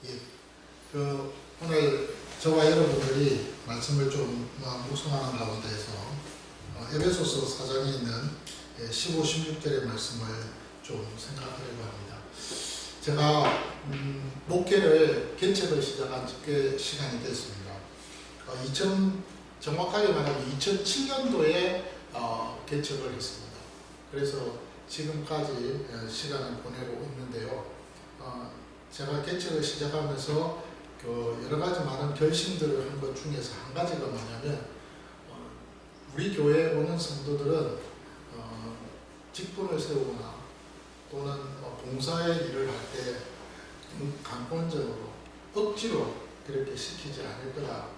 예. 오늘 저와 여러분들이 말씀을 좀 묵상하는 가운데에서 에베소서 4장에 있는 15, 16절의 말씀을 좀 생각하려고 합니다. 제가 목회를 개척을 시작한 꽤 시간이 됐습니다. 정확하게 말하면 2007년도에 개척을 했습니다. 그래서 지금까지 시간을 보내고 있는데요. 제가 개척을 시작하면서 여러 가지 많은 결심들을 한 것 중에서 한 가지가 뭐냐면, 우리 교회에 오는 성도들은 직분을 세우거나 또는 봉사의 일을 할 때 강권적으로 억지로 그렇게 시키지 않을 거라.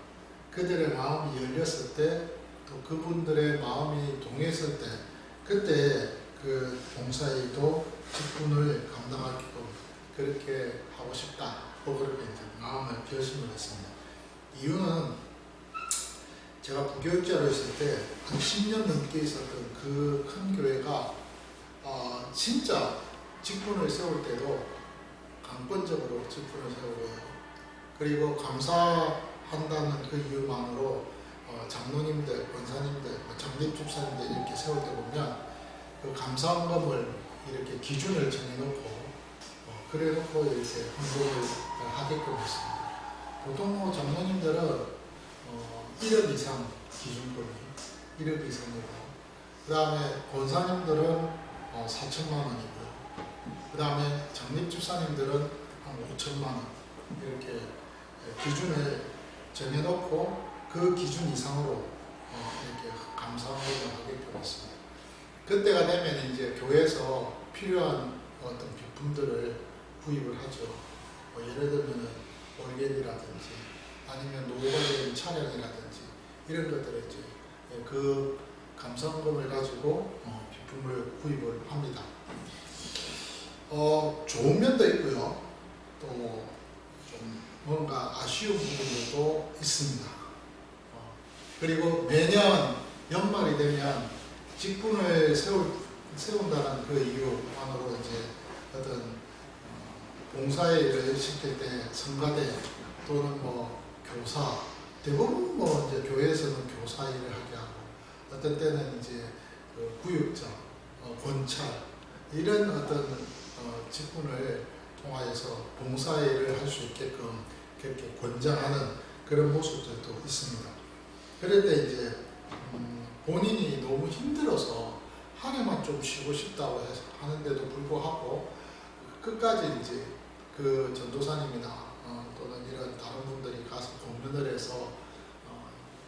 그들의 마음이 열렸을 때, 또 그분들의 마음이 동했을 때, 그때 그 봉사일도 직분을 감당하게끔 그렇게 하고 싶다고 그렇게 이제 마음을 결심을 했습니다. 이유는 제가 부교육자로 있을 때 한 10년 넘게 있었던 그 큰 교회가 진짜 직분을 세울 때도 강권적으로 직분을 세우고요. 그리고 감사한다는 그 이유만으로 장로님들, 권사님들, 장립집사님들 이렇게 세울 때 보면 그 감사원금을 이렇게 기준을 정해놓고 그래놓고 이렇게 헌금을 하게끔 했습니다. 보통 장로님들은 1억 이상 기준금이 1억 이상이고, 그 다음에 권사님들은 4천만 원이고요. 그 다음에 장립집사님들은 한 5천만 원 이렇게 기준을 정해놓고 그 기준 이상으로 이렇게 감사원금을 하게끔 했습니다. 그때가 되면 이제 교회에서 필요한 어떤 비품들을 구입을 하죠. 예를 들면 올겐이라든지 아니면 노후관련 차량이라든지 이런 것들을 이제 그 감사원금을 가지고 비품을 구입을 합니다. 좋은 면도 있고요. 또 좀 뭔가 아쉬운 부분도 있습니다. 그리고 매년 연말이 되면 직분을 세운다는 그 이유만으로 이제 어떤 봉사의 일을 시킬 때 성가대 또는 교사, 대부분 이제 교회에서는 교사 일을 하게 하고, 어떤 때는 이제 구육자, 권찰 이런 어떤 직분을 통하여서 봉사의 일을 할 수 있게끔 그렇게 권장하는 그런 모습들도 있습니다. 그럴 때 이제 본인이 너무 힘들어서 한 해만 좀 쉬고 싶다고 하는데도 불구하고 끝까지 이제 그 전도사님이나 또는 이런 다른 분들이 가서 공연을 해서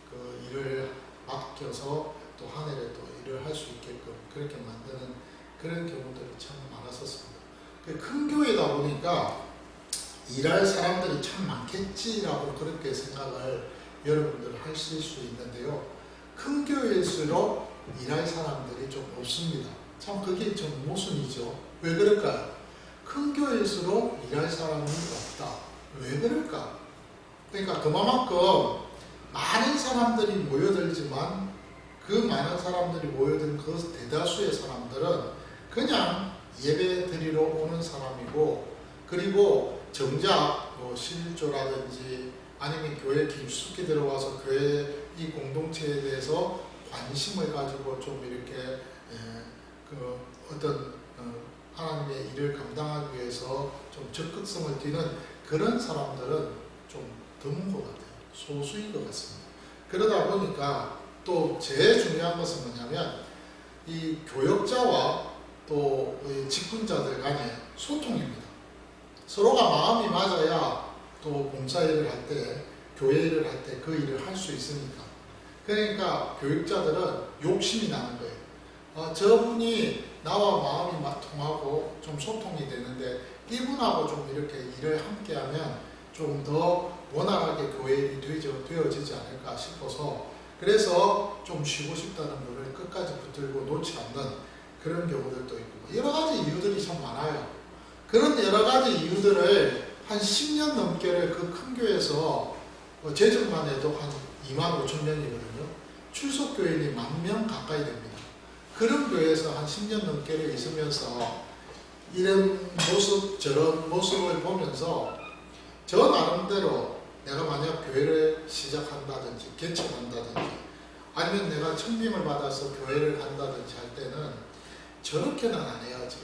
그 일을 맡겨서 또 한 해를 또 일을 할 수 있게끔 그렇게 만드는 그런 경우들이 참 많았었습니다. 큰 교회다 보니까 일할 사람들이 참 많겠지라고 그렇게 생각을 여러분들 하실 수 있는데요. 큰 교회일수록 일할 사람들이 좀 없습니다. 참 그게 좀 모순이죠. 왜 그럴까요? 큰 교회일수록 일할 사람이 없다. 왜 그럴까? 그러니까 그만큼 많은 사람들이 모여들지만 그 많은 사람들이 모여든 그 대다수의 사람들은 그냥 예배 드리러 오는 사람이고, 그리고 정작 실조라든지 아니면 교회 깊숙이 들어와서 교회 이 공동체에 대해서 관심을 가지고 좀 이렇게 그 어떤 하나님의 일을 감당하기 위해서 좀 적극성을 띠는 그런 사람들은 좀 드문 것 같아요. 소수인 것 같습니다. 그러다 보니까 또 제일 중요한 것은 뭐냐면 이 교역자와 또 직분자들 간의 소통입니다. 서로가 마음이 맞아야 또 봉사일을 할 때, 교회 일을 할 때 그 일을 할 수 있으니까. 그러니까 교육자들은 욕심이 나는 거예요. 저분이 나와 마음이 통하고 좀 소통이 되는데 이분하고 좀 이렇게 일을 함께 하면 좀 더 원활하게 교회 일이 되어지지 않을까 싶어서, 그래서 좀 쉬고 싶다는 분을 끝까지 붙들고 놓지 않는 그런 경우들도 있고, 여러 가지 이유들이 참 많아요. 그런 여러 가지 이유들을 한 10년 넘게를 그 큰 교회에서 재정만 해도 한 2만 5천 명이거든요. 출석교인이 10,000명 가까이 됩니다. 그런 교회에서 한 10년 넘게를 있으면서 이런 모습 저런 모습을 보면서 저 나름대로 내가 만약 교회를 시작한다든지 개척한다든지 아니면 내가 청빙을 받아서 교회를 간다든지 할 때는 저렇게는 안 해야지.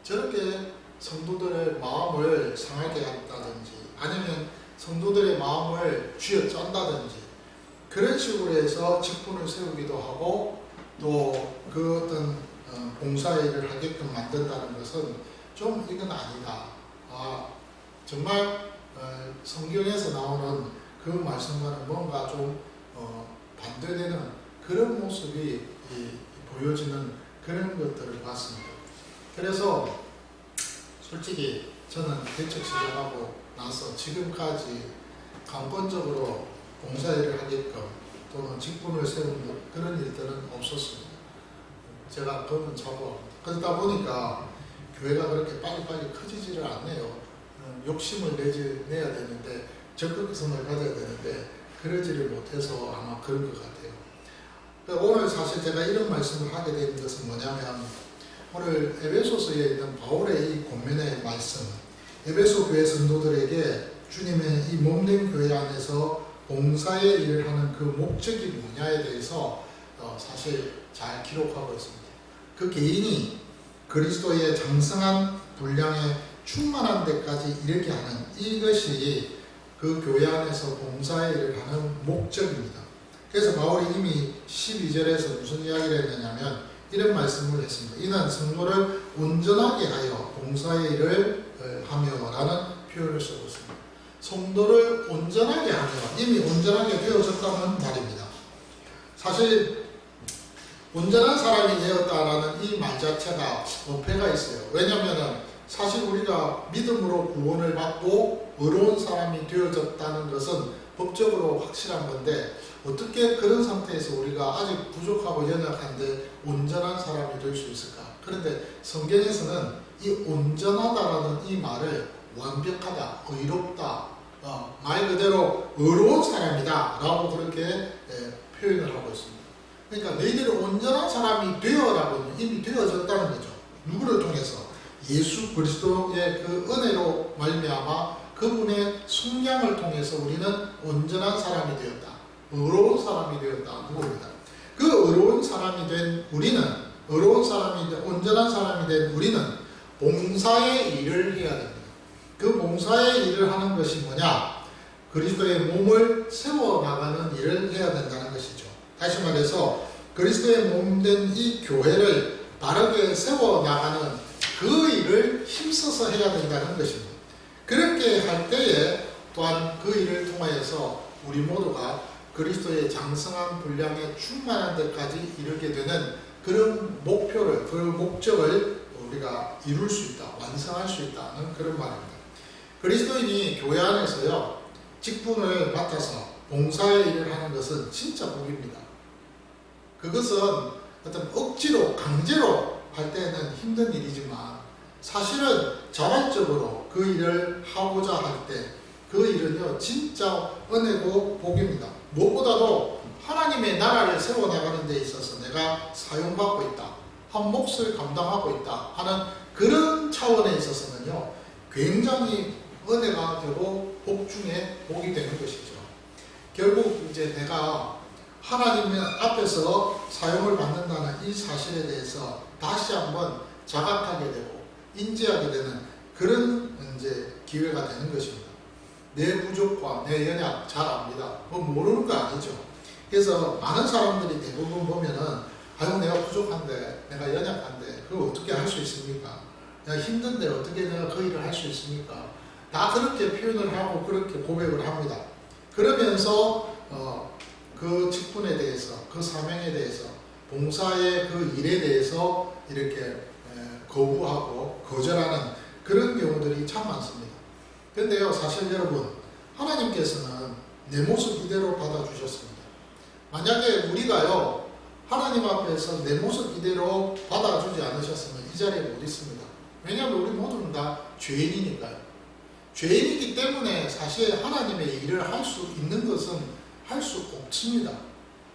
저렇게 성도들의 마음을 상하게 한다든지 아니면 성도들의 마음을 쥐어짠다든지 그런 식으로 해서 직분을 세우기도 하고 또 그 어떤 봉사일을 하게끔 만든다는 것은 좀 이건 아니다. 정말 성경에서 나오는 그 말씀과는 뭔가 좀 반대되는 그런 모습이 보여지는 그런 것들을 봤습니다. 그래서 솔직히 저는 개척 시작하고 나서 지금까지 강권적으로 봉사일을 하게끔 또는 직분을 세우는 그런 일들은 없었습니다. 제가 그건 잡아옵니다. 그러다 보니까 교회가 그렇게 빨리빨리 커지지를 않네요. 욕심을 내야 되는데 적극성을 가져야 되는데 그러지를 못해서 아마 그런 것 같아요. 오늘 사실 제가 이런 말씀을 하게 된 것은 뭐냐면 오늘 에베소서에 있는 바울의 이 권면의 말씀, 에베소 교회 성도들에게 주님의 이 몸된 교회 안에서 봉사의 일을 하는 그 목적이 뭐냐에 대해서 사실 잘 기록하고 있습니다. 그 개인이 그리스도의 장성한 분량에 충만한 데까지 이르게 하는 이것이 그 교회 안에서 봉사의 일을 하는 목적입니다. 그래서 바울이 이미 12절에서 무슨 이야기를 했느냐면 이런 말씀을 했습니다. 이는 성도를 온전하게 하여 봉사의 일을 하며 라는 표현을 쓰고 있습니다. 성도를 온전하게 하며 이미 온전하게 되어졌다는 말입니다. 사실 온전한 사람이 되었다라는 이 말 자체가 어폐가 있어요. 왜냐하면 사실 우리가 믿음으로 구원을 받고 의로운 사람이 되어졌다는 것은 법적으로 확실한 건데 어떻게 그런 상태에서 우리가 아직 부족하고 연약한데 온전한 사람이 될 수 있을까? 그런데 성경에서는 이 온전하다라는 이 말을 완벽하다, 의롭다, 말 그대로 의로운 사람이다 라고 그렇게 표현을 하고 있습니다. 그러니까 너희들이 온전한 사람이 되어라고 이미 되어졌다는 거죠. 누구를 통해서? 예수 그리스도의 그 은혜로 말미암아 그분의 속량을 통해서 우리는 온전한 사람이 되었다. 의로운 사람이 되었다. 그겁니다. 그 의로운 사람이 된 우리는, 온전한 사람이 된 우리는 봉사의 일을 해야 됩니다. 그 봉사의 일을 하는 것이 뭐냐? 그리스도의 몸을 세워나가는 일을 해야 된다는 것이죠. 다시 말해서 그리스도의 몸된 이 교회를 바르게 세워나가는 그 일을 힘써서 해야 된다는 것입니다. 그렇게 할 때에 또한 그 일을 통하여서 우리 모두가 그리스도의 장성한 분량에 충만한 데까지 이르게 되는 그런 목표를, 그 목적을 우리가 이룰 수 있다, 완성할 수 있다는 그런 말입니다. 그리스도인이 교회 안에서요, 직분을 맡아서 봉사의 일을 하는 것은 진짜 복입니다. 그것은 어떤 억지로, 강제로 할 때는 힘든 일이지만 사실은 자발적으로 그 일을 하고자 할 때 그 일은요, 진짜 은혜고 복입니다. 무엇보다도 하나님의 나라를 세워나가는 데 있어서 내가 사용받고 있다, 한 몫을 감당하고 있다 하는 그런 차원에 있어서는요, 굉장히 은혜가 되고 복 중에 복이 되는 것이죠. 결국 이제 내가 하나님 앞에서 사용을 받는다는 이 사실에 대해서 다시 한번 자각하게 되고 인지하게 되는 그런 이제 기회가 되는 것입니다. 내 부족과 내 연약 잘 압니다. 모르는 거 아니죠. 그래서 많은 사람들이 대부분 보면은 아유 내가 부족한데, 내가 연약한데 그걸 어떻게 할 수 있습니까? 내가 힘든데 어떻게 내가 그 일을 할 수 있습니까? 다 그렇게 표현을 하고 그렇게 고백을 합니다. 그러면서 그 직분에 대해서, 그 사명에 대해서, 봉사의 그 일에 대해서 이렇게 거부하고 거절하는 그런 경우들이 참 많습니다. 근데요, 사실 여러분, 하나님께서는 내 모습 이대로 받아주셨습니다. 만약에 우리가요, 하나님 앞에서 내 모습 이대로 받아주지 않으셨으면 이 자리에 못 있습니다. 왜냐하면 우리 모두는 다 죄인이니까요. 죄인이기 때문에 사실 하나님의 일을 할 수 있는 것은 할 수 없습니다.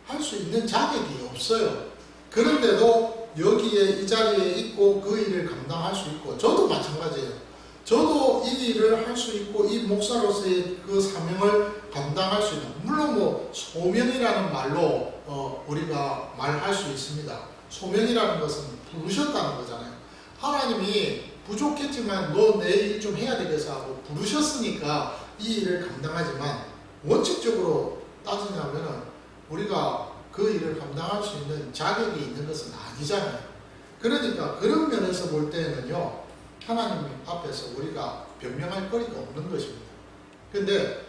할 수 있는 자격이 없어요. 그런데도 여기에 이 자리에 있고 그 일을 감당할 수 있고, 저도 마찬가지예요. 저도 이 일을 할 수 있고 이 목사로서의 그 사명을 감당할 수 있는, 물론 뭐 소명이라는 말로 우리가 말할 수 있습니다. 소명이라는 것은 부르셨다는 거잖아요. 하나님이 부족했지만 너 내 일 좀 해야 되겠어 하고 부르셨으니까 이 일을 감당하지만, 원칙적으로 따지냐면은 우리가 그 일을 감당할 수 있는 자격이 있는 것은 아니잖아요. 그러니까 그런 면에서 볼 때는요, 하나님 앞에서 우리가 변명할 거리가 없는 것입니다. 근데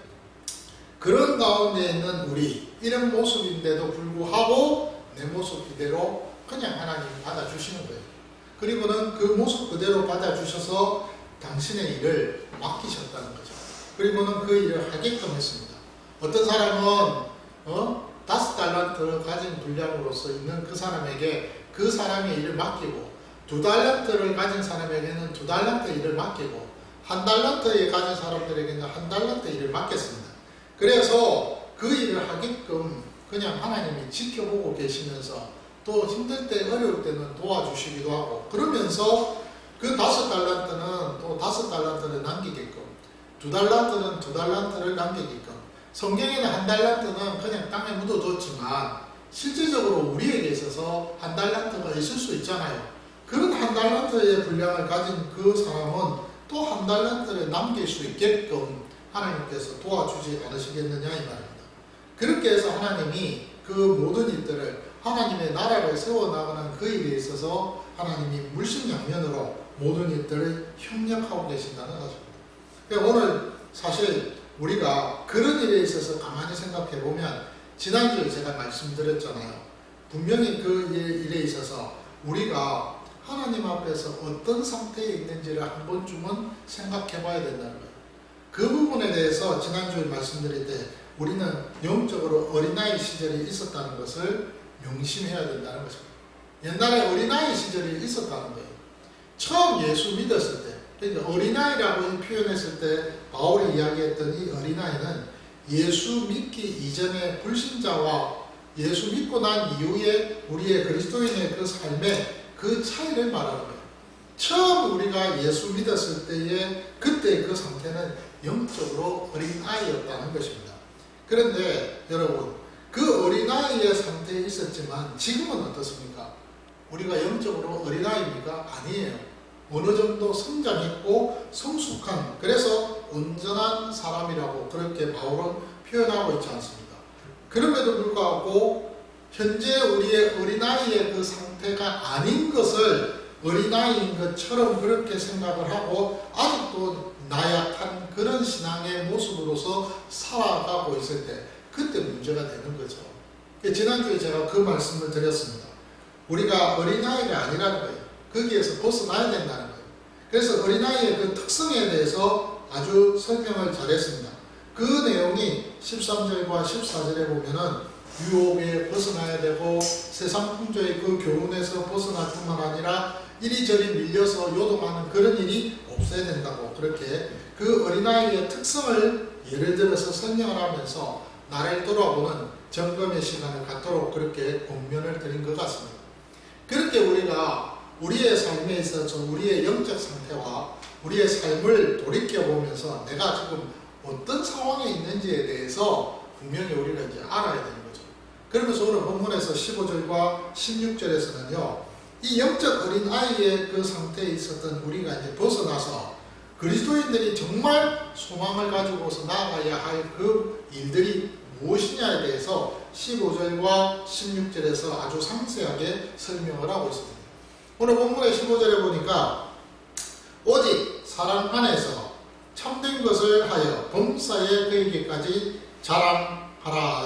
그런 가운데 있는 우리, 이런 모습인데도 불구하고 내 모습 그대로 그냥 하나님이 받아주시는 거예요. 그리고는 그 모습 그대로 받아주셔서 당신의 일을 맡기셨다는 거죠. 그리고는 그 일을 하게끔 했습니다. 어떤 사람은 5달란트를 가진 분량으로서 있는 그 사람에게 그 사람의 일을 맡기고, 2달란트를 가진 사람에게는 2달란트 일을 맡기고, 1달란트에 가진 사람들에게는 1달란트 일을 맡겼습니다. 그래서 그 일을 하게끔 그냥 하나님이 지켜보고 계시면서 또 힘들 때, 어려울 때는 도와주시기도 하고, 그러면서 그 5달란트는 또 5달란트를 남기게끔, 2달란트는 2달란트를 남기게끔, 성경에는 1달란트는 그냥 땅에 묻어뒀지만 실제적으로 우리에게 있어서 1달란트가 있을 수 있잖아요. 그런 1달란트의 분량을 가진 그 사람은 또 1달란트를 남길 수 있게끔 하나님께서 도와주지 않으시겠느냐 이 말입니다. 그렇게 해서 하나님이 그 모든 일들을, 하나님의 나라를 세워나가는 그 일에 있어서 하나님이 물심양면으로 모든 일들을 협력하고 계신다는 것입니다. 그러니까 오늘 사실 우리가 그런 일에 있어서 가만히 생각해 보면, 지난주에 제가 말씀드렸잖아요. 분명히 그 일에 있어서 우리가 하나님 앞에서 어떤 상태에 있는지를 한 번쯤은 생각해 봐야 된다는 거예요. 그 부분에 대해서 지난주에 말씀드릴 때 우리는 영적으로 어린아이 시절이 있었다는 것을 명심해야 된다는 것입니다. 옛날에 어린아이 시절이 있었다는 거예요. 처음 예수 믿었을 때, 그러니까 어린아이라고 표현했을 때 바울이 이야기했던 이 어린아이는 예수 믿기 이전의 불신자와 예수 믿고 난 이후에 우리의 그리스도인의 그 삶의 그 차이를 말하는 거예요. 처음 우리가 예수 믿었을 때의 그때의 그 상태는 영적으로 어린아이였다는 것입니다. 그런데 여러분, 그 어린아이의 상태에 있었지만 지금은 어떻습니까? 우리가 영적으로 어린아이입니까? 아니에요. 어느 정도 성장했고 성숙한, 그래서 온전한 사람이라고 그렇게 바울은 표현하고 있지 않습니까? 그럼에도 불구하고 현재 우리의 어린아이의 그 상태가 아닌 것을 어린아이인 것처럼 그렇게 생각을 하고 아직도 나약한 그런 신앙의 모습으로서 살아가고 있을 때, 그때 문제가 되는 거죠. 지난주에 제가 그 말씀을 드렸습니다. 우리가 어린아이가 아니라는 거예요. 거기에서 벗어나야 된다는 거예요. 그래서 어린아이의 그 특성에 대해서 아주 설명을 잘했습니다. 그 내용이 13절과 14절에 보면은 유혹에 벗어나야 되고 세상 풍조의 그 교훈에서 벗어날 뿐만 아니라 이리저리 밀려서 요동하는 그런 일이 없어야 된다고, 그렇게 그 어린아이의 특성을 예를 들어서 설명을 하면서 나를 돌아보는 점검의 시간을 갖도록 그렇게 권면을 드린 것 같습니다. 그렇게 우리가 우리의 삶에 있어서 우리의 영적 상태와 우리의 삶을 돌이켜보면서 내가 지금 어떤 상황에 있는지에 대해서 분명히 우리가 이제 알아야 되는 거죠. 그러면서 오늘 본문에서 15절과 16절에서는요, 이 영적 어린아이의 그 상태에 있었던 우리가 이제 벗어나서 그리스도인들이 정말 소망을 가지고서 나아가야 할 그 일들이 무엇이냐에 대해서 15절과 16절에서 아주 상세하게 설명을 하고 있습니다. 오늘 본문의 15절에 보니까 오직 사랑 안에서 참된 것을 하여 범사에 이르기까지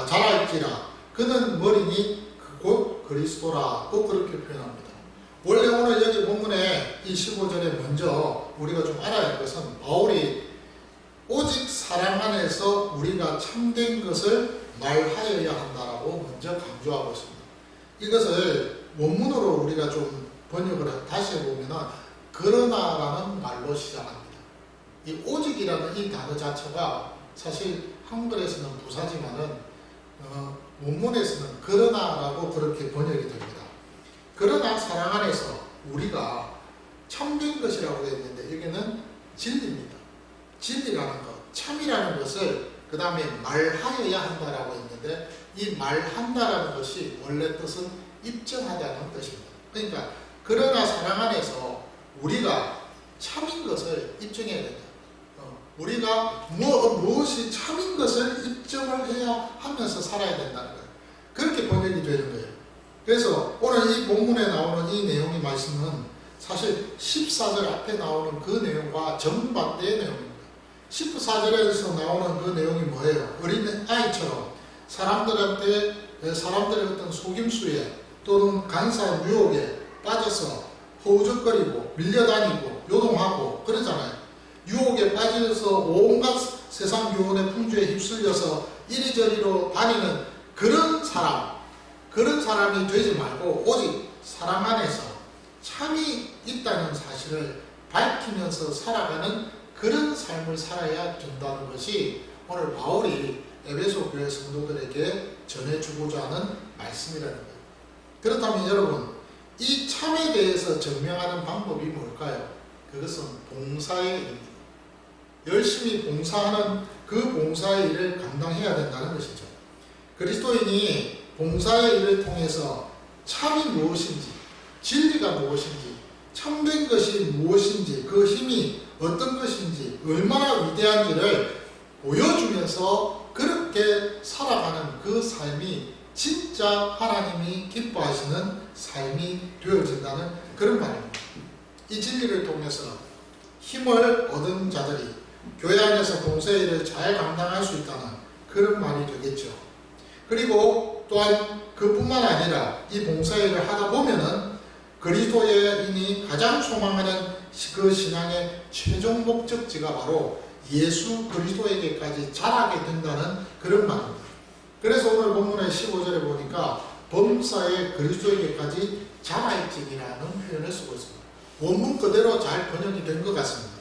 자랄지라 그는 머리니 곧 그리스도라, 꼭 그렇게 표현합니다. 원래 오늘 여기 본문에 이 15절에 먼저 우리가 좀 알아야 할 것은 바울이 오직 사랑 안에서 우리가 참된 것을 말하여야 한다라고 먼저 강조하고 있습니다. 이것을 원문으로 우리가 좀 번역을 다시 해보면 그러나라는 말로 시작합니다. 이 오직이라는 이 단어 자체가 사실 한글에서는 부사지만은 원문에서는 그러나라고 그렇게 번역이 됩니다. 그러나 사랑 안에서 우리가 참된 것이라고 되어 있는데 여기는 진리입니다. 진리라는 것, 참이라는 것을 그 다음에 말하여야 한다라고 했는데 이 말한다라는 것이 원래 뜻은 입증하다는 뜻입니다. 그러니까 그러나 사랑 안에서 우리가 참인 것을 입증해야 된다. 우리가 무엇이 참인 것을 입증을 해야 하면서 살아야 된다는 거예요. 그렇게 번역이 되는 거예요. 그래서 오늘 이 본문에 나오는 이 내용의 말씀은 사실 14절 앞에 나오는 그 내용과 정반대의 내용입니다. 14절에서 나오는 그 내용이 뭐예요? 어린 아이처럼 사람들의 어떤 속임수에 또는 간사한 유혹에 빠져서 허우적거리고 밀려다니고 요동하고 그러잖아요. 유혹에 빠져서 온갖 세상 유혹의 풍조에 휩쓸려서 이리저리로 다니는 그런 사람이 되지 말고 오직 사랑 안에서 참이 있다는 사실을 밝히면서 살아가는 그런 삶을 살아야 된다는 것이 오늘 바울이 에베소 교회 성도들에게 전해주고자 하는 말씀이라는 거예요. 그렇다면 여러분, 이 참에 대해서 증명하는 방법이 뭘까요? 그것은 봉사의 일입니다. 열심히 봉사하는 그 봉사의 일을 감당해야 된다는 것이죠. 그리스도인이 봉사의 일을 통해서 참이 무엇인지, 진리가 무엇인지, 참된 것이 무엇인지, 그 힘이 어떤 것인지, 얼마나 위대한지를 보여주면서 그렇게 살아가는 그 삶이 진짜 하나님이 기뻐하시는 삶이 되어진다는 그런 말입니다. 이 진리를 통해서 힘을 얻은 자들이 교회 안에서 봉사의 일을 잘 감당할 수 있다는 그런 말이 되겠죠. 그리고 또한 그뿐만 아니라 이 봉사의 일을 하다 보면은 그리스도인이 가장 소망하는 그 신앙의 최종 목적지가 바로 예수 그리스도에게까지 자라게 된다는 그런 말입니다. 그래서 오늘 본문의 15절에 보니까 범사에 그리스도에게까지 자랄지니라는 표현을 쓰고 있습니다. 원문 그대로 잘 번역이 된 것 같습니다.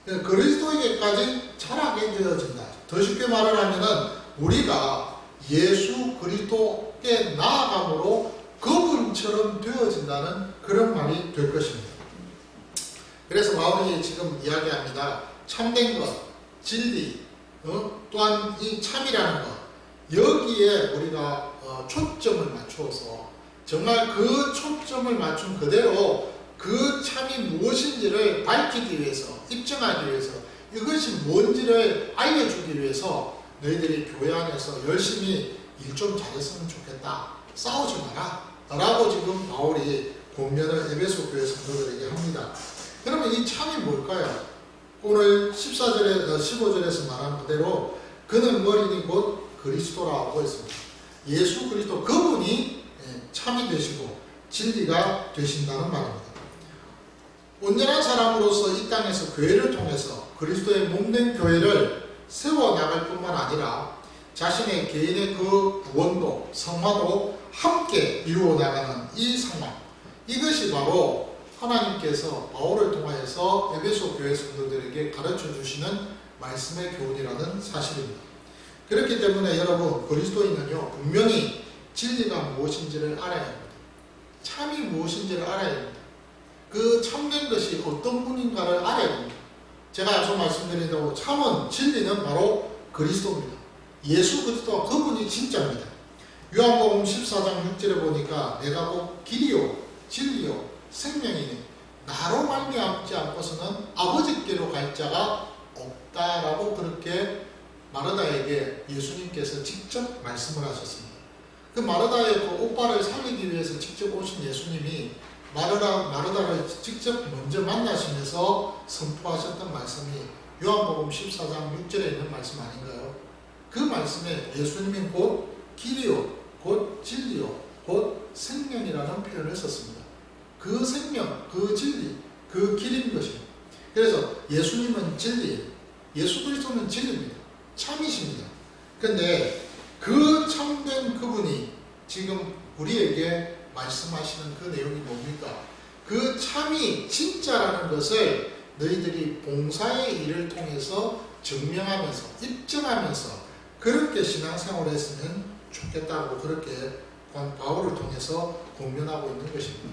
그리스도에게까지 자라게 되어진다. 더 쉽게 말을 하면은 우리가 예수 그리스도께 나아감으로 그분처럼 되어진다는 그런 말이 될 것입니다. 그래서 바울이 지금 이야기합니다. 참된 것, 진리, 또한 이 참이라는 것, 여기에 우리가 초점을 맞추어서 정말 그 초점을 맞춘 그대로 그 참이 무엇인지를 밝히기 위해서, 입증하기 위해서, 이것이 뭔지를 알려주기 위해서 너희들이 교회 안에서 열심히 일 좀 잘했으면 좋겠다. 싸우지 마라. 라고 지금 바울이 권면을 에베소 교회 성도들에게 합니다. 그러면 이 참이 뭘까요? 오늘 15절에서 말한 그대로 그는 머리니 곧 그리스도라고 했습니다. 예수 그리스도 그분이 참이 되시고 진리가 되신다는 말입니다. 온전한 사람으로서 이 땅에서 교회를 통해서 그리스도의 몸된 교회를 세워나갈 뿐만 아니라 자신의 개인의 그 구원도 성화도 함께 이루어나가는 이 상황, 이것이 바로 하나님께서 바울을 통하여서 에베소 교회 성도들에게 가르쳐 주시는 말씀의 교훈이라는 사실입니다. 그렇기 때문에 여러분, 그리스도인은요 분명히 진리가 무엇인지를 알아야 합니다. 참이 무엇인지를 알아야 됩니다. 그 참된 것이 어떤 분인가를 알아야 됩니다. 제가 앞서 말씀드린 대로 참은 진리는 바로 그리스도입니다. 예수 그리스도가 그분이 진짜입니다. 요한복음 14장 6절에 보니까 내가 곧 길이요 진리요 생명이니 나로 말미암지 않고서는 아버지께로 갈 자가 없다라고 그렇게 마르다에게 예수님께서 직접 말씀을 하셨습니다. 그 마르다의 그 오빠를 살리기 위해서 직접 오신 예수님이 마르다를 직접 먼저 만나시면서 선포하셨던 말씀이 요한복음 14장 6절에 있는 말씀 아닌가요? 그 말씀에 예수님이 곧 길이요 곧 진리요 곧 생명이라는 표현을 썼습니다. 그 생명, 그 진리, 그 길인 것입니다. 그래서 예수님은 진리, 예수 그리스도는 진리입니다. 참이십니다. 그런데 그 참된 그분이 지금 우리에게 말씀하시는 그 내용이 뭡니까? 그 참이 진짜라는 것을 너희들이 봉사의 일을 통해서 증명하면서 입증하면서 그렇게 신앙생활을 했으면 좋겠다고 그렇게 바울을 통해서 공면하고 있는 것입니다.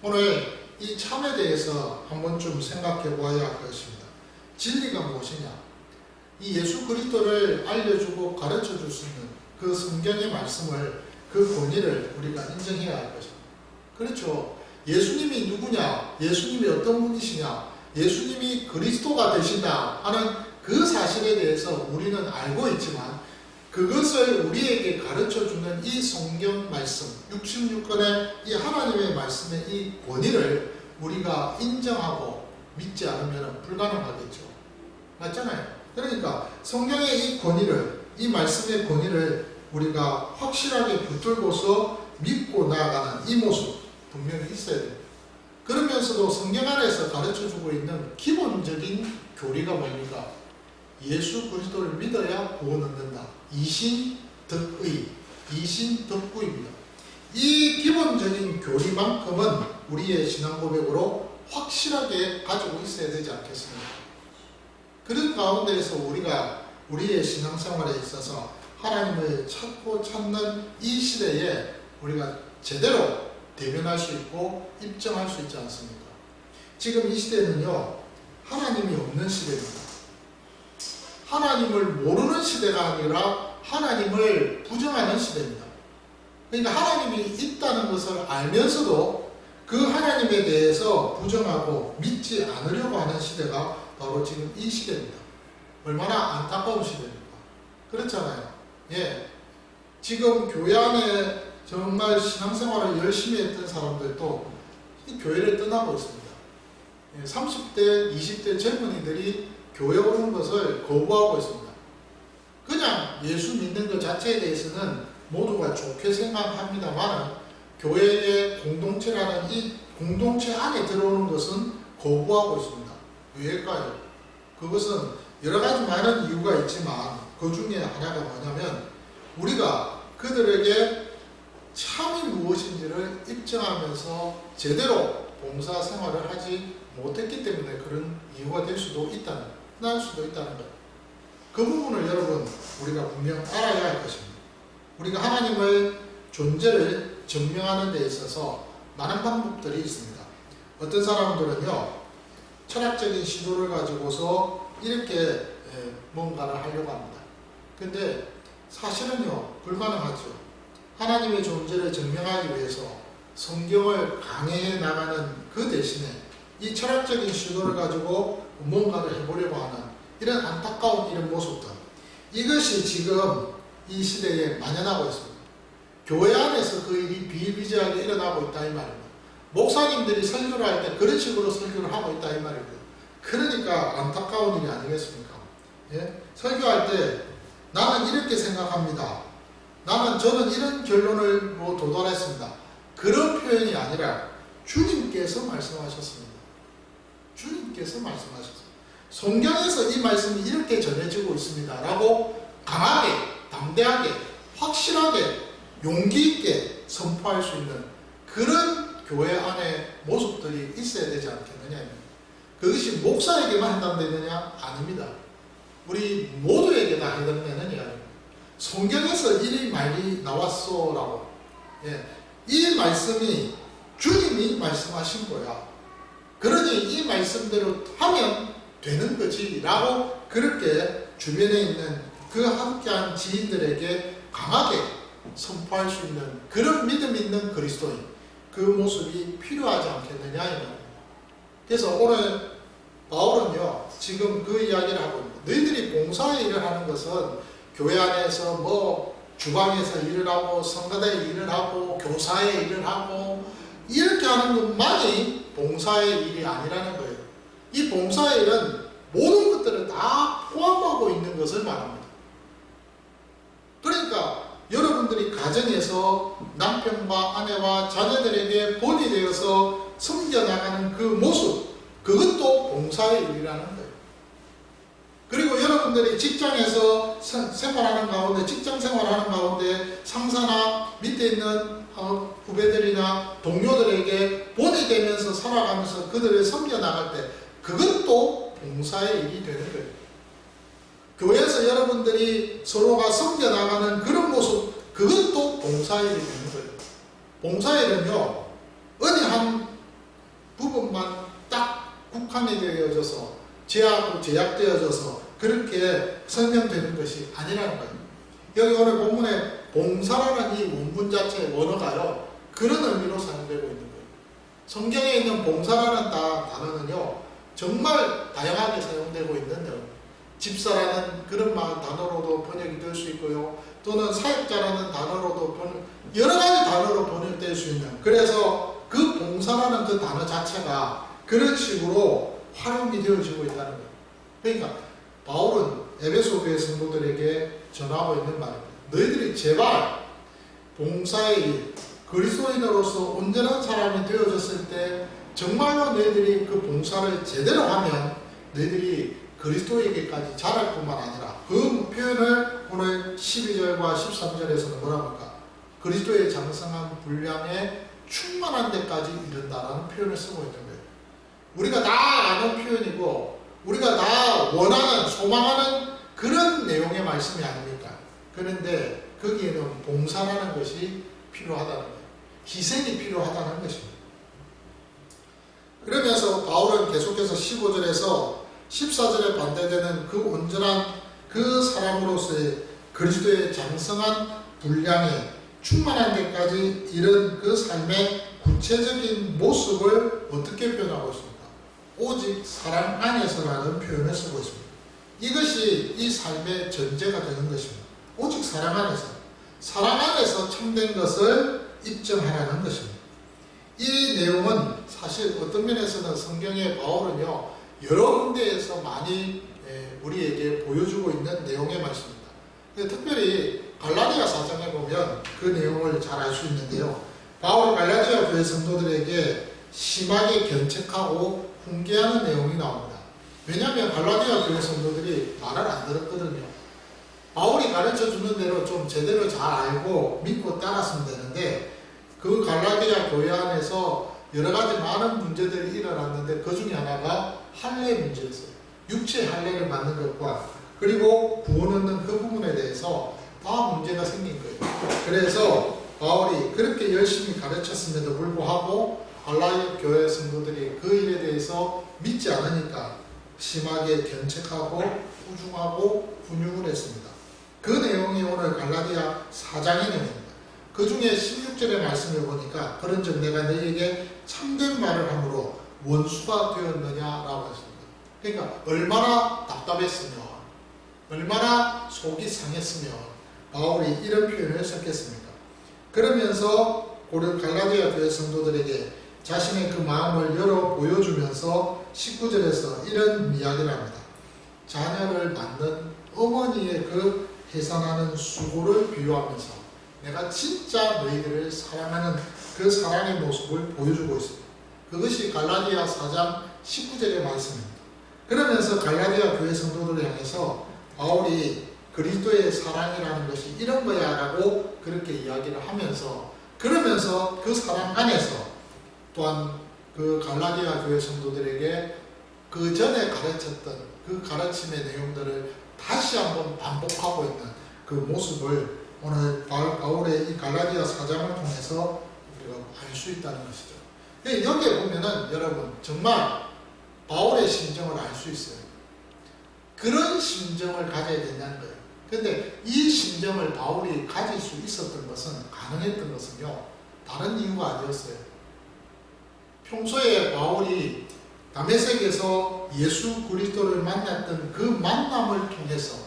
오늘 이 참에 대해서 한번 좀 생각해 보아야 할 것입니다. 진리가 무엇이냐? 이 예수 그리스도를 알려주고 가르쳐줄 수 있는 그 성경의 말씀을, 그 권위를 우리가 인정해야 할 것입니다. 그렇죠. 예수님이 누구냐? 예수님이 어떤 분이시냐? 예수님이 그리스도가 되신다 하는 그 사실에 대해서 우리는 알고 있지만, 그것을 우리에게 가르쳐주는 이 성경 말씀, 66권의 이 하나님의 말씀의 이 권위를 우리가 인정하고 믿지 않으면 불가능하겠죠. 맞잖아요. 그러니까 성경의 이 권위를, 이 말씀의 권위를 우리가 확실하게 붙들고서 믿고 나아가는 이 모습 분명히 있어야 됩니다. 그러면서도 성경 안에서 가르쳐주고 있는 기본적인 교리가 뭡니까? 예수 그리스도를 믿어야 구원 얻는다. 이신덕의, 이신덕구입니다. 이 기본적인 교리만큼은 우리의 신앙 고백으로 확실하게 가지고 있어야 되지 않겠습니까? 그런 가운데에서 우리가 우리의 신앙생활에 있어서 하나님을 찾고 찾는 이 시대에 우리가 제대로 대변할 수 있고 입증할 수 있지 않습니까? 지금 이 시대는요, 하나님이 없는 시대입니다. 하나님을 모르는 시대가 아니라 하나님을 부정하는 시대입니다. 그러니까 하나님이 있다는 것을 알면서도 그 하나님에 대해서 부정하고 믿지 않으려고 하는 시대가 바로 지금 이 시대입니다. 얼마나 안타까운 시대입니까? 그렇잖아요. 예. 지금 교회 안에 정말 신앙생활을 열심히 했던 사람들도 이 교회를 떠나고 있습니다. 30대, 20대 젊은이들이 교회 오는 것을 거부하고 있습니다. 그냥 예수 믿는 것 자체에 대해서는 모두가 좋게 생각합니다만, 교회의 공동체라는 이 공동체 안에 들어오는 것은 거부하고 있습니다. 왜일까요? 그것은 여러 가지 많은 이유가 있지만 그 중에 하나가 뭐냐면, 우리가 그들에게 참이 무엇인지를 입증하면서 제대로 봉사 생활을 하지 못했기 때문에 그런 이유가 될 수도 있다는 것. 그 부분을 여러분 우리가 분명 알아야 할 것입니다. 우리가 하나님을 존재를 증명하는 데 있어서 많은 방법들이 있습니다. 어떤 사람들은요, 철학적인 시도를 가지고서 이렇게 뭔가를 하려고 합니다. 근데 사실은요, 불가능하죠. 하나님의 존재를 증명하기 위해서 성경을 강해해 나가는 그 대신에 이 철학적인 시도를 가지고 뭔가를 해보려고 하는 이런 안타까운 이런 모습들, 이것이 지금 이 시대에 만연하고 있습니다. 교회 안에서 그 일이 비일비재하게 일어나고 있다 이 말입니다. 목사님들이 설교를 할 때 그런 식으로 설교를 하고 있다 이 말입니다. 그러니까 안타까운 일이 아니겠습니까? 예? 설교할 때 나는 이렇게 생각합니다. 저는 이런 결론으로 도달했습니다. 그런 표현이 아니라 주님께서 말씀하셨습니다. 주님께서 말씀하셨습니다. 성경에서 이 말씀이 이렇게 전해지고 있습니다. 라고 강하게, 담대하게, 확실하게, 용기 있게 선포할 수 있는 그런 교회 안에 모습들이 있어야 되지 않겠느냐. 그것이 목사에게만 해당되느냐? 아닙니다. 우리 모두에게 다 해당되느냐. 성경에서 이 말이 나왔소라고. 예. 이 말씀이 주님이 말씀하신 거야. 그러니 이 말씀대로 하면 되는 거지 라고 그렇게 주변에 있는 그 함께한 지인들에게 강하게 선포할 수 있는 그런 믿음 있는 그리스도인, 그 모습이 필요하지 않겠느냐 이 말입니다. 그래서 오늘 바울은요, 지금 그 이야기를 하고 있습니다. 너희들이 봉사의 일을 하는 것은 교회 안에서 뭐 주방에서 일을 하고 성가대에 일을 하고 교사의 일을 하고 이렇게 하는 것만이 봉사의 일이 아니라는 거예요. 이 봉사의 일은 모든 것들을 다 포함하고 있는 것을 말합니다. 그러니까 여러분들이 가정에서 남편과 아내와 자녀들에게 본이 되어서 섬겨나가는 그 모습, 그것도 봉사의 일이라는 거예요. 그리고 여러분들이 직장에서 생활하는 가운데, 직장 생활하는 가운데 상사나 밑에 있는 후배들이나 동료들에게 본이 되면서 살아가면서 그들을 섬겨나갈 때 그것도 봉사의 일이 되는 거예요. 교회에서 여러분들이 서로가 섬겨나가는 그런 모습, 그것도 봉사의 일이 되는 거예요. 봉사의 일은요, 어느 한 부분만 딱 국한이 되어져서 제약되어져서 그렇게 설명되는 것이 아니라는 거예요. 여기 오늘 본문에 봉사라는 이 원문 자체의 원어가요, 그런 의미로 사용되고 있는 거예요. 성경에 있는 봉사라는 단어는요, 정말 다양하게 사용되고 있는데요. 집사라는 그런 단어로도 번역이 될 수 있고요. 또는 사역자라는 단어로도 여러 가지 단어로 번역될 수 있는, 그래서 그 봉사라는 그 단어 자체가 그런 식으로 활용이 되어지고 있다는 거예요. 그러니까 바울은 에베소 교회 성도들에게 전하고 있는 말입니다. 너희들이 제발 봉사의 일, 그리스도인으로서 온전한 사람이 되어졌을 때 정말로 너희들이 그 봉사를 제대로 하면 너희들이 그리스도에게까지 자랄 뿐만 아니라, 그 표현을 오늘 12절과 13절에서는 뭐라고 할까? 그리스도의 장성한 분량에 충만한 데까지 이른다라는 표현을 쓰고 있는 거예요. 우리가 다 아는 표현이고 우리가 다 원하는, 소망하는 그런 내용의 말씀이 아닙니까? 그런데 거기에는 봉사라는 것이 필요하다는 거예요. 희생이 필요하다는 것입니다. 그러면서 바울은 계속해서 15절에서 14절에 반대되는 그 온전한 그 사람으로서의 그리스도의 장성한 분량에 충만한 데까지 이른 그 삶의 구체적인 모습을 어떻게 표현하고 있습니까? 오직 사랑 안에서라는 표현을 쓰고 있습니다. 이것이 이 삶의 전제가 되는 것입니다. 오직 사랑 안에서, 사랑 안에서 참된 것을 입증하라는 것입니다. 이 내용은 사실 어떤 면에서는 성경의 바울은요, 여러 군데에서 많이 우리에게 보여주고 있는 내용의 말씀입니다. 특별히 갈라디아 4장에 보면 그 내용을 잘 알 수 있는데요. 바울이 갈라디아 교회 성도들에게 심하게 견책하고 훈계하는 내용이 나옵니다. 왜냐하면 갈라디아 교회 성도들이 말을 안 들었거든요. 바울이 가르쳐 주는 대로 좀 제대로 잘 알고 믿고 따랐으면 되는데, 그 갈라디아 교회 안에서 여러 가지 많은 문제들이 일어났는데 그 중에 하나가 할례 문제였어요. 육체 할례를 받는 것과 그리고 구원 얻는 그 부분에 대해서 다 문제가 생긴 거예요. 그래서 바울이 그렇게 열심히 가르쳤음에도 불구하고 갈라디아 교회 성도들이 그 일에 대해서 믿지 않으니까 심하게 견책하고 후중하고 훈육을 했습니다. 그 내용이 오늘 갈라디아 4장의 내용입니다. 그 중에 16절의 말씀을 보니까 그런즉 내가 너희에게 참된 말을 함으로 원수가 되었느냐라고 했습니다. 그러니까 얼마나 답답했으면, 얼마나 속이 상했으면 바울이 이런 표현을 썼겠습니까? 그러면서 갈라디아 교회 성도들에게 자신의 그 마음을 열어 보여주면서 19절에서 이런 이야기를 합니다. 자녀를 낳는 어머니의 그 해산하는 수고를 비유하면서 내가 진짜 너희들을 사랑하는 그 사랑의 모습을 보여주고 있습니다. 그것이 갈라디아 4장 19절의 말씀입니다. 그러면서 갈라디아 교회 성도들을 향해서 바울이 그리스도의 사랑이라는 것이 이런 거야 라고 그렇게 이야기를 하면서, 그러면서 그 사랑 안에서 또한 그 갈라디아 교회 성도들에게 그 전에 가르쳤던 그 가르침의 내용들을 다시 한번 반복하고 있는 그 모습을 오늘 바울의 이 갈라디아 4장을 통해서 우리가 알 수 있다는 것이죠. 여기에 보면은 여러분 정말 바울의 심정을 알 수 있어요. 그런 심정을 가져야 된다는 거예요. 근데 이 심정을 바울이 가질 수 있었던 것은, 가능했던 것은요, 다른 이유가 아니었어요. 평소에 바울이 다메섹에서 예수 그리스도를 만났던 그 만남을 통해서,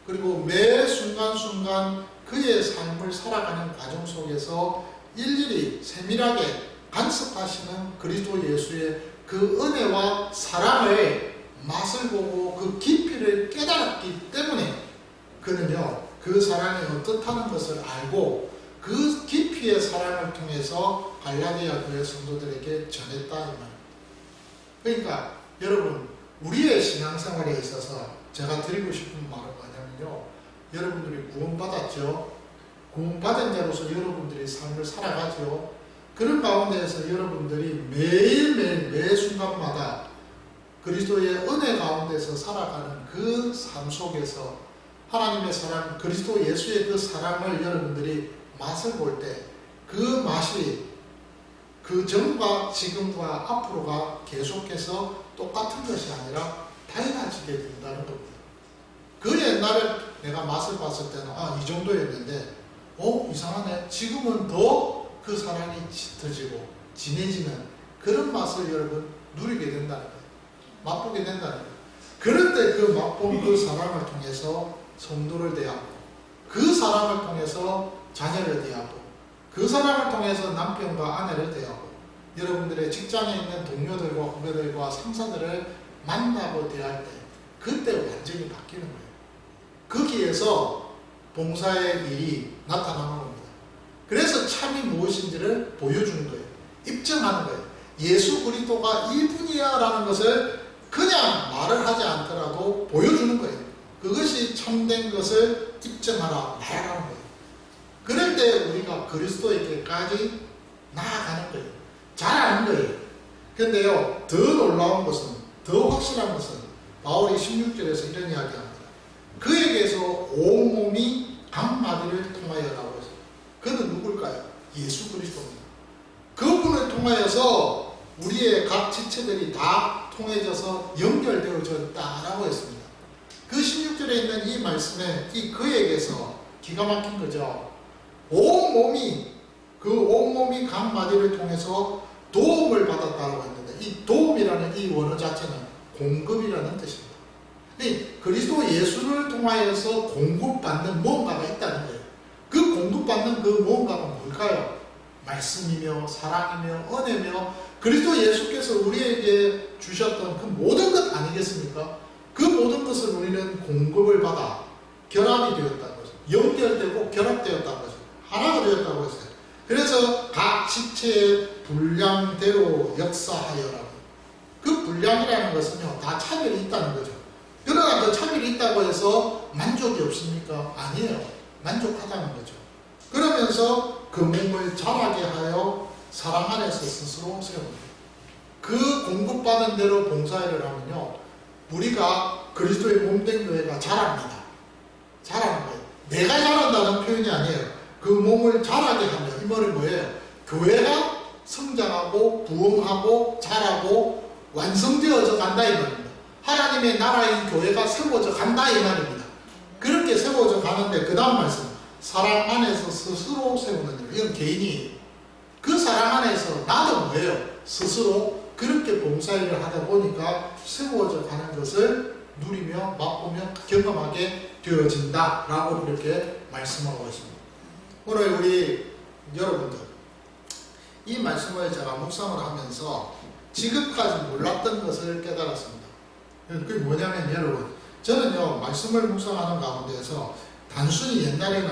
그리고 매 순간순간 그의 삶을 살아가는 과정 속에서 일일이 세밀하게 간섭하시는 그리스도 예수의 그 은혜와 사랑을 맛을 보고 그 깊이를 깨달았기 때문에 그는요, 그 사랑이 어떻다는 것을 알고 그 깊이의 사랑을 통해서 갈라디아 교회 성도들에게 전했다 이 말입니다. 그러니까 여러분, 우리의 신앙생활에 있어서 제가 드리고 싶은 말은 뭐냐면요, 여러분들이 구원받았죠. 구원받은 자로서 여러분들이 삶을 살아가죠. 그런 가운데에서 여러분들이 매일매일 매 순간마다 그리스도의 은혜 가운데서 살아가는 그 삶 속에서 하나님의 사랑, 그리스도 예수의 그 사랑을 여러분들이 맛을 볼 때 그 맛이 그 전과 지금과 앞으로가 계속해서 똑같은 것이 아니라 달라지게 된다는 겁니다. 그 옛날에 내가 맛을 봤을 때는 이 정도였는데 이상하네. 지금은 더 그 사랑이 짙어지고 진해지는 그런 맛을 여러분 누리게 된다는 거예요. 맛보게 된다는 거예요. 그럴 때 그 맛본 그 사랑을 통해서 성도를 대하고, 그 사랑을 통해서 자녀를 대하고, 그 사랑을 통해서 남편과 아내를 대하고, 여러분들의 직장에 있는 동료들과 후배들과 상사들을 만나고 대할 때 그때 완전히 바뀌는 거예요. 거기에서 봉사의 일이 나타나는 겁니다. 그래서 참이 무엇인지를 보여주는 거예요. 입증하는 거예요. 예수 그리스도가 이분이야 라는 것을 그냥 말을 하지 않더라도 보여주는 거예요. 그것이 참된 것을 입증하라 말하는 거예요. 그럴 때 우리가 그리스도에게까지 나아가는 거예요. 잘하는 거예요. 그런데요, 더 놀라운 것은, 더 확실한 것은 바울이 16절에서 이런 이야기합니다. 그에게서 온몸이 각마디를 통하여라고 해서, 그는 누굴까요? 예수 그리스도입니다. 그분을 통하여서 우리의 각 지체들이 다 통해져서 연결되어졌다라고 했습니다. 그 16절에 있는 이 말씀에 이 그에게서 기가 막힌 거죠. 온몸이, 그 온몸이 각마디를 통해서 도움을 받았다고 했는데, 이 도움이라는 이 원어 자체는 공급이라는 뜻입니다. 그리스도 예수를 통하여서 공급받는 무언가가 있다는 거예요. 그 공급받는 그 무언가가 뭘까요? 말씀이며 사랑이며 은혜며 그리스도 예수께서 우리에게 주셨던 그 모든 것 아니겠습니까? 그 모든 것을 우리는 공급을 받아 결합이 되었다는 거죠. 연결되고 결합되었다는 거죠. 하나가 되었다고 했어요. 그래서 각 지체의 분량대로 역사하여라고. 그 분량이라는 것은요, 다 차별이 있다는 거죠. 그러나 그 차별이 있다고 해서 만족이 없습니까? 아니에요. 만족하다는 거죠. 그러면서 그 몸을 자라게 하여 사랑 안에서 스스로 세웁니다. 그 공급받은 대로 봉사일을 하면요, 우리가 그리스도의 몸된 교회가 자랍니다. 자라는 거예요. 내가 자란다는 표현이 아니에요. 그 몸을 자라게 하면, 이 말은 뭐예요? 교회가 성장하고 부흥하고 자라고 완성되어져 간다 이 말입니다. 하나님의 나라인 교회가 세워져 간다 이 말입니다. 그렇게 세워져 가는데 그 다음 말씀, 사랑 안에서 스스로 세우는 일. 이건 개인이에요. 그 사랑 안에서 나도 뭐예요? 스스로 그렇게 봉사일을 하다 보니까 세워져 가는 것을 누리며 맛보며 경험하게 되어진다 라고 이렇게 말씀하고 있습니다. 오늘 우리 여러분들, 이 말씀을 제가 묵상을 하면서 지금까지 몰랐던 것을 깨달았습니다. 그게 뭐냐면 여러분, 저는요, 말씀을 묵상하는 가운데에서 단순히 옛날에는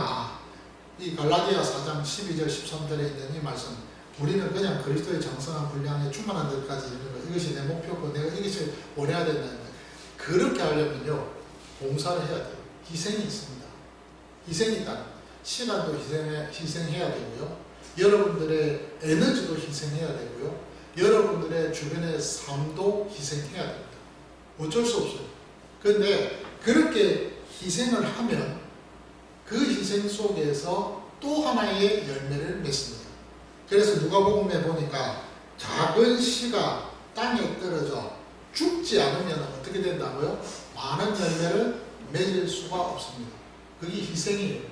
이 갈라디아 4장 12절 13절에 있는 이 말씀, 우리는 그냥 그리스도의 장성한 분량에 충만한 데까지 이르는 것, 이것이 내 목표고 내가 이것을 원해야 된다는 거예요. 그렇게 하려면요, 봉사를 해야 돼요. 희생이 있습니다. 희생이 있다. 시간도 희생해야 되고요. 여러분들의 에너지도 희생해야 되고요. 여러분들의 주변의 삶도 희생해야 됩니다. 어쩔 수 없어요. 그런데 그렇게 희생을 하면 그 희생 속에서 또 하나의 열매를 맺습니다. 그래서 누가복음에 보니까 작은 씨가 땅에 떨어져 죽지 않으면 어떻게 된다고요? 많은 열매를 맺을 수가 없습니다. 그게 희생이에요.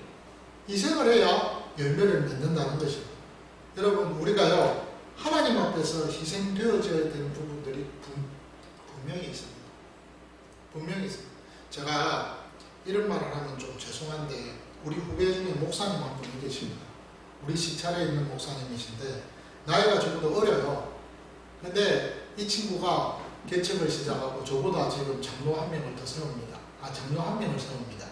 희생을 해야 열매를 맺는다는 것입니다. 여러분, 우리가요, 하나님 앞에서 희생되어져야 되는 부분들이 분명히 있습니다. 분명히 있습니다. 제가 이런 말을 하면 좀 죄송한데, 우리 후배 중에 목사님 한 분이 계십니다. 우리 시찰에 있는 목사님이신데 나이가 저보다 어려요. 근데 이 친구가 개척을 시작하고 저보다 지금 장로 한 명을 더 세웁니다. 장로 한 명을 세웁니다.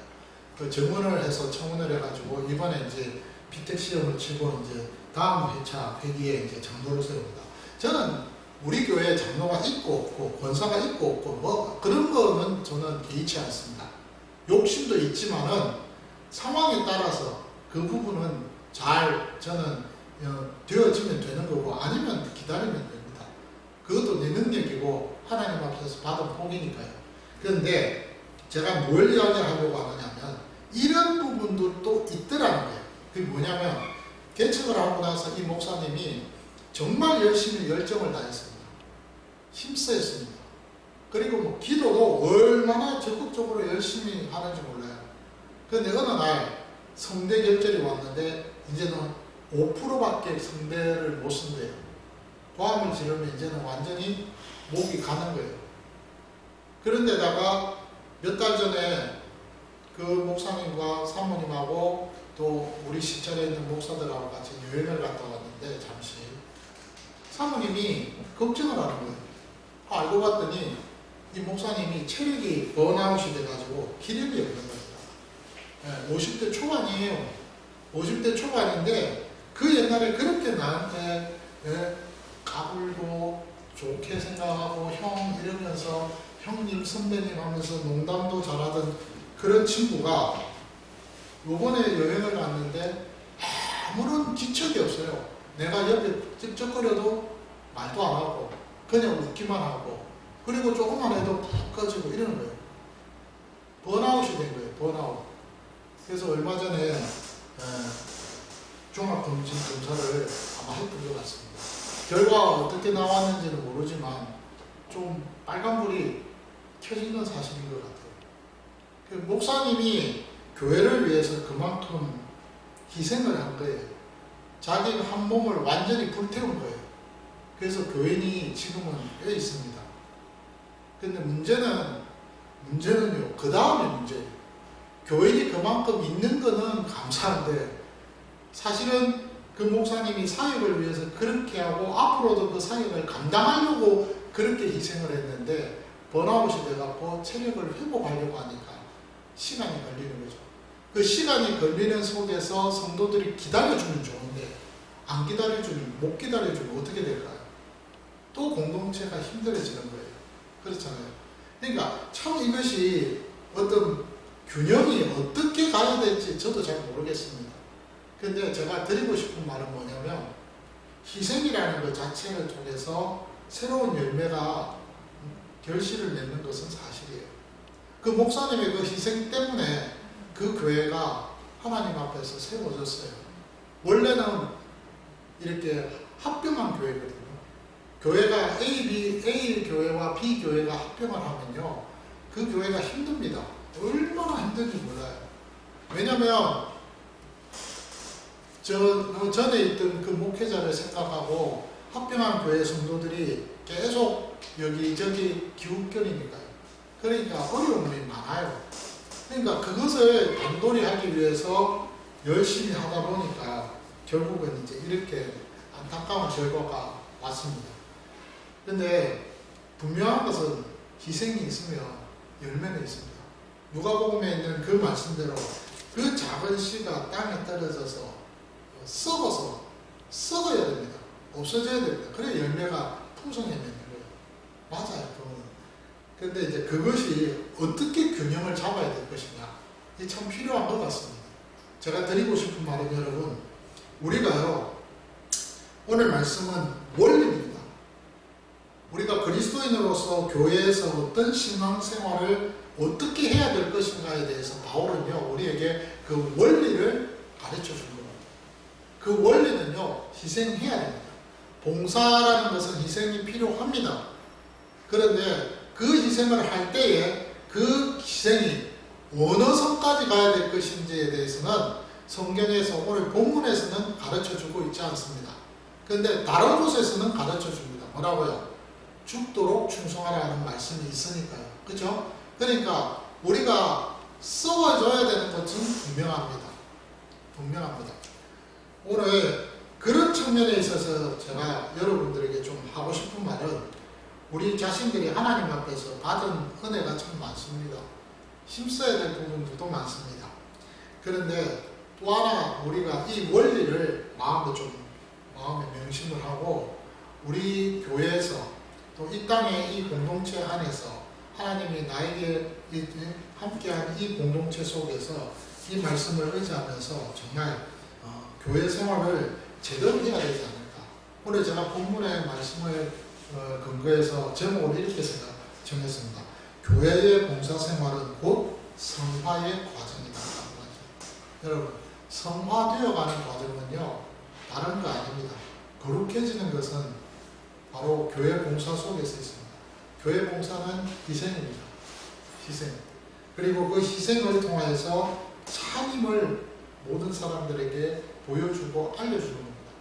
그 정원을 해서 청원을 해가지고 이번에 이제 비택 시험을 치고 이제 다음 회차 회기에 이제 장로를 세웁니다. 저는 우리 교회에 장로가 있고 없고 권사가 있고 없고 뭐 그런 거는 저는 개의치 않습니다. 욕심도 있지만은 상황에 따라서 그 부분은 잘 저는 되어지면 되는 거고 아니면 기다리면 됩니다. 그것도 내 능력이고 하나님 앞에서 받은 복이니까요. 그런데 제가 뭘 이야기하려고 하느냐면 이런 부분들도 있더라는 거예요. 그게 뭐냐면 개척을 하고 나서 이 목사님이 정말 열심히 열정을 다했습니다. 힘쓰였습니다. 그리고 뭐 기도도 얼마나 적극적으로 열심히 하는지 몰라요. 그런데 어느 날 성대 결절이 왔는데 이제는 5%밖에 성대를 못 쓴대요. 고함을 지르면 이제는 완전히 목이 가는 거예요. 그런데다가 몇 달 전에 그 목사님과 사모님하고 또 우리 시청에 있는 목사들하고 같이 여행을 갔다 왔는데 잠시 사모님이 걱정을 하는 거예요. 알고 봤더니 이 목사님이 체력이 번아웃이 돼가지고 기력이 없는 겁니다. 50대 초반이에요. 50대 초반인데 그 옛날에 그렇게 나한테 까불고 좋게 생각하고 형 이러면서 형님 선배님 하면서 농담도 잘하던 그런 친구가 요번에 여행을 갔는데 아무런 기척이 없어요. 내가 옆에 찝쩍거려도 말도 안 하고 그냥 웃기만 하고 그리고 조금만 해도 푹 꺼지고 이러는 거예요. 번아웃이 된 거예요. 번아웃. 그래서 얼마 전에 종합검사를 아마 했던 것 같습니다. 결과가 어떻게 나왔는지는 모르지만 좀 빨간불이 켜진 건 사실인 것 같아요. 그 목사님이 교회를 위해서 그만큼 희생을 한 거예요. 자기가 한 몸을 완전히 불태운 거예요. 그래서 교인이 지금은 꽤 있습니다. 근데 문제는요, 그 다음에 문제예요. 교인이 그만큼 있는 거는 감사한데, 사실은 그 목사님이 사역을 위해서 그렇게 하고, 앞으로도 그 사역을 감당하려고 그렇게 희생을 했는데, 번아웃이 돼갖고 체력을 회복하려고 하니까 시간이 걸리는 거죠. 그 시간이 걸리는 속에서 성도들이 기다려주면 좋은데, 안 기다려주면, 못 기다려주면 어떻게 될까요? 또 공동체가 힘들어지는 거예요. 그렇잖아요. 그러니까 참 이것이 어떤 균형이 어떻게 가야 될지 저도 잘 모르겠습니다. 근데 제가 드리고 싶은 말은 뭐냐면, 희생이라는 것 자체를 통해서 새로운 열매가 결실을 맺는 것은 사실이에요. 그 목사님의 그 희생 때문에 그 교회가 하나님 앞에서 세워졌어요. 원래는 이렇게 합병한 교회거든요. 교회가 A 교회와 B 교회가 합병을 하면요, 그 교회가 힘듭니다. 얼마나 힘든지 몰라요. 왜냐면 전에 있던 그 목회자를 생각하고 합병한 교회 성도들이 계속 여기저기 기웃거리니까요. 그러니까 어려움이 많아요. 그러니까 그것을 단돌이 하기 위해서 열심히 하다 보니까 결국은 이제 이렇게 안타까운 결과가 왔습니다. 근데 분명한 것은 희생이 있으면 열매는 있습니다. 누가복음에 있는 그 말씀대로 그 작은 씨가 땅에 떨어져서 썩어야 됩니다. 없어져야 됩니다. 그래 열매가 풍성해지는 거예요. 맞아요. 그런데 이제 그것이 어떻게 균형을 잡아야 될 것이냐, 이게 참 필요한 것 같습니다. 제가 드리고 싶은 말은 여러분, 우리가요, 오늘 말씀은 원리입니다. 우리가 그리스도인으로서 교회에서 어떤 신앙생활을 어떻게 해야 될 것인가에 대해서 바울은요, 우리에게 그 원리를 가르쳐 준 겁니다. 그 원리는요, 희생해야 됩니다. 봉사라는 것은 희생이 필요합니다. 그런데 그 희생을 할 때에 그 희생이 어느 선까지 가야 될 것인지에 대해서는 성경에서 오늘 본문에서는 가르쳐 주고 있지 않습니다. 그런데 다른 곳에서는 가르쳐 줍니다. 뭐라고요? 죽도록 충성하라는 말씀이 있으니까요. 그죠? 그러니까 우리가 썩어져야 되는 것은 분명합니다. 분명합니다. 오늘 그런 측면에 있어서 제가 여러분들에게 좀 하고 싶은 말은, 우리 자신들이 하나님 앞에서 받은 은혜가 참 많습니다. 힘써야 될 부분들도 많습니다. 그런데 또 하나 우리가 이 원리를 마음에 명심을 하고, 우리 교회에서 또 이 땅의 이 공동체 안에서 하나님이 나에게 함께한 이 공동체 속에서 이 말씀을 의지하면서 정말 교회 생활을 제대로 해야 되지 않을까. 오늘 제가 본문의 말씀을 근거해서 제목을 이렇게 정했습니다. 교회의 봉사생활은 곧 성화의 과정이다. 여러분, 성화되어가는 과정은요, 다른 거 아닙니다. 거룩해지는 것은 바로 교회 봉사 속에서 있습니다. 교회 봉사는 희생입니다. 희생. 그리고 그 희생을 통해서 하나님을 모든 사람들에게 보여주고 알려주는 겁니다.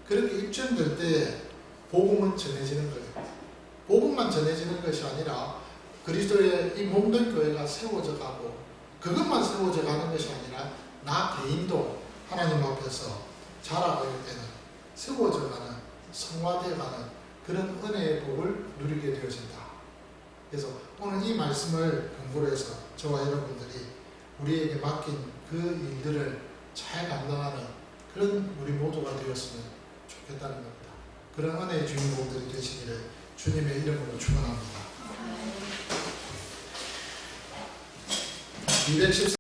그렇게 입증될 때 복음은 전해지는 거예요. 복음만 전해지는 것이 아니라 그리스도의 이 몸된 교회가 세워져 가고 그것만 세워져 가는 것이 아니라 나 개인도 하나님 앞에서 자라갈 때는 세워져 가는 성화되어 가는 그런 은혜의 복을 누리게 되어진다. 그래서 오늘 이 말씀을 근거로 해서 저와 여러분들이 우리에게 맡긴 그 일들을 잘 감당하는 그런 우리 모두가 되었으면 좋겠다는 겁니다. 그런 은혜의 주인공들이 되시기를 주님의 이름으로 축원합니다. 214